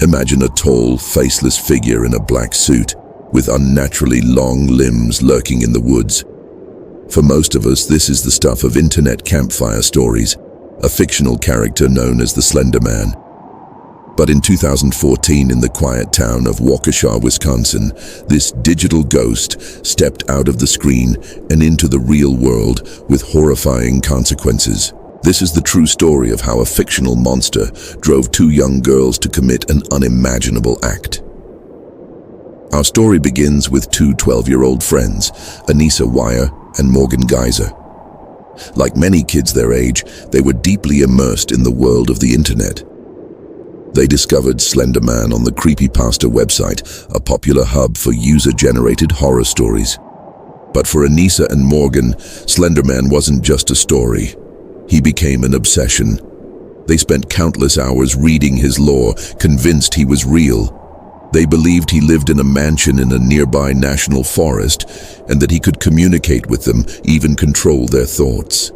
Imagine a tall, faceless figure in a black suit, with unnaturally long limbs lurking in the woods. For most of us, this is the stuff of internet campfire stories, a fictional character known as the Slender Man. But in 2014, in the quiet town of Waukesha, Wisconsin, this digital ghost stepped out of the screen and into the real world with horrifying consequences. This is the true story of how a fictional monster drove two young girls to commit an unimaginable act. Our story begins with two 12-year-old friends, Anissa Wire and Morgan Geyser. Like many kids their age, they were deeply immersed in the world of the internet. They discovered Slender Man on the creepypasta website, a popular hub for user-generated horror stories. But for Anissa and Morgan, Slender Man wasn't just a story. He became an obsession. They spent countless hours reading his lore, convinced he was real. They believed he lived in a mansion in a nearby national forest, and that he could communicate with them, even control their thoughts.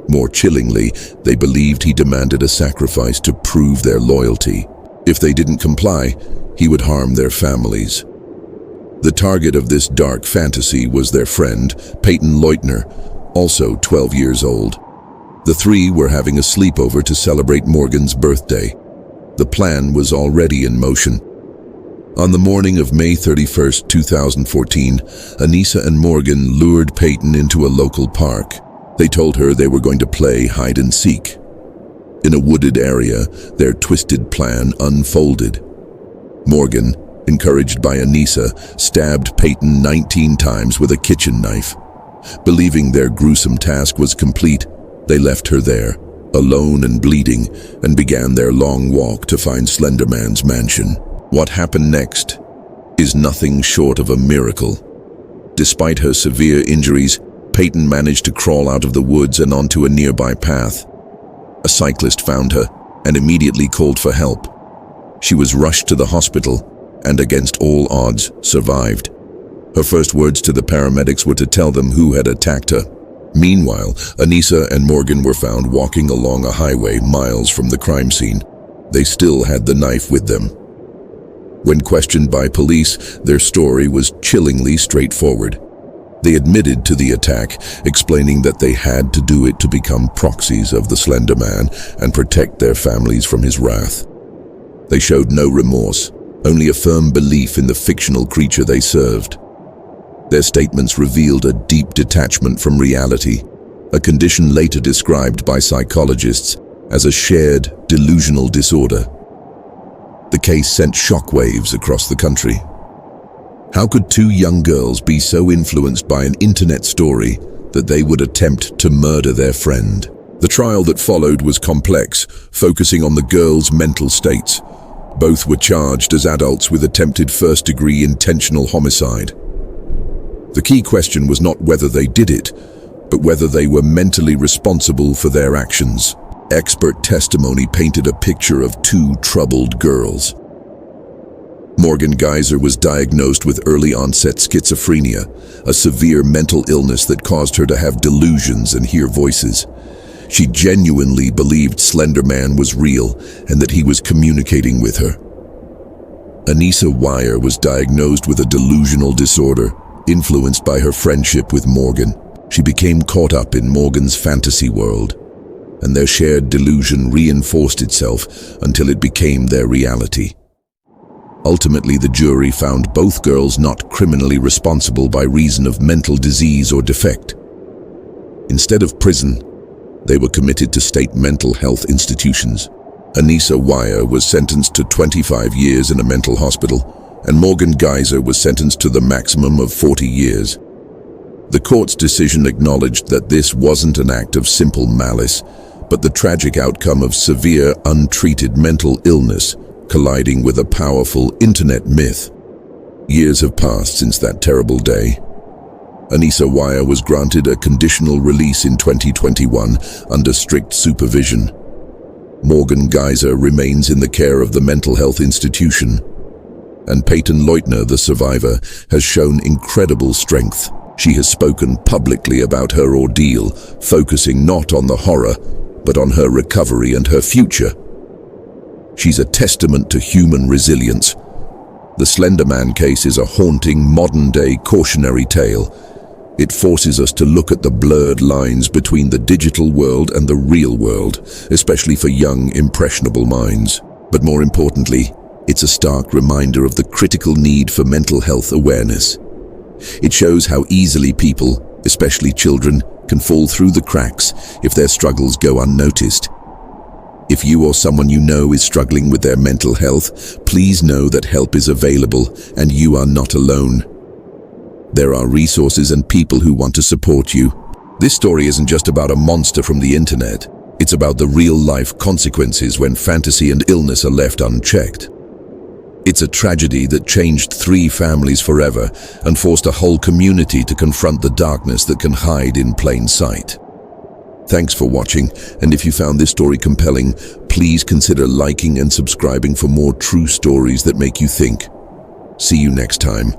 More chillingly, they believed he demanded a sacrifice to prove their loyalty. If they didn't comply, he would harm their families. The target of this dark fantasy was their friend, Peyton Leutner, also 12 years old. The three were having a sleepover to celebrate Morgan's birthday. The plan was already in motion. On the morning of May 31st, 2014, Anissa and Morgan lured Peyton into a local park. They told her they were going to play hide-and-seek. In a wooded area, their twisted plan unfolded. Morgan, encouraged by Anissa, stabbed Peyton 19 times with a kitchen knife. Believing their gruesome task was complete, they left her there, alone and bleeding, and began their long walk to find Slender Man's mansion. What happened next is nothing short of a miracle. Despite her severe injuries, Peyton managed to crawl out of the woods and onto a nearby path. A cyclist found her and immediately called for help. She was rushed to the hospital and, against all odds, survived. Her first words to the paramedics were to tell them who had attacked her. Meanwhile, Anissa and Morgan were found walking along a highway miles from the crime scene. They still had the knife with them. When questioned by police, their story was chillingly straightforward. They admitted to the attack, explaining that they had to do it to become proxies of the Slender Man and protect their families from his wrath. They showed no remorse, only a firm belief in the fictional creature they served. Their statements revealed a deep detachment from reality, a condition later described by psychologists as a shared delusional disorder. The case sent shockwaves across the country. How could two young girls be so influenced by an internet story that they would attempt to murder their friend? The trial that followed was complex, focusing on the girls' mental states. Both were charged as adults with attempted first-degree intentional homicide. The key question was not whether they did it, but whether they were mentally responsible for their actions. Expert testimony painted a picture of two troubled girls. Morgan Geyser was diagnosed with early-onset schizophrenia, a severe mental illness that caused her to have delusions and hear voices. She genuinely believed Slender Man was real and that he was communicating with her. Anissa Wire was diagnosed with a delusional disorder, influenced by her friendship with Morgan. She became caught up in Morgan's fantasy world, and their shared delusion reinforced itself until it became their reality. Ultimately, the jury found both girls not criminally responsible by reason of mental disease or defect. Instead of prison, they were committed to state mental health institutions. Anissa Wire was sentenced to 25 years in a mental hospital, and Morgan Geyser was sentenced to the maximum of 40 years. The court's decision acknowledged that this wasn't an act of simple malice, but the tragic outcome of severe, untreated mental illness colliding with a powerful internet myth. Years have passed since that terrible day. Anissa Wire was granted a conditional release in 2021 under strict supervision. Morgan Geyser remains in the care of the mental health institution, and Peyton Leutner, the survivor, has shown incredible strength. She has spoken publicly about her ordeal, focusing not on the horror, but on her recovery and her future. She's a testament to human resilience. The Slender Man Case is a haunting, modern-day cautionary tale. It forces us to look at the blurred lines between the digital world and the real world, especially for young, impressionable minds. But more importantly, it's a stark reminder of the critical need for mental health awareness. It shows how easily people, especially children, can fall through the cracks if their struggles go unnoticed. If you or someone you know is struggling with their mental health, please know that help is available and you are not alone. There are resources and people who want to support you. This story isn't just about a monster from the internet. It's about the real-life consequences when fantasy and illness are left unchecked. It's a tragedy that changed 3 families forever and forced a whole community to confront the darkness that can hide in plain sight. Thanks for watching, and if you found this story compelling, please consider liking and subscribing for more true stories that make you think. See you next time.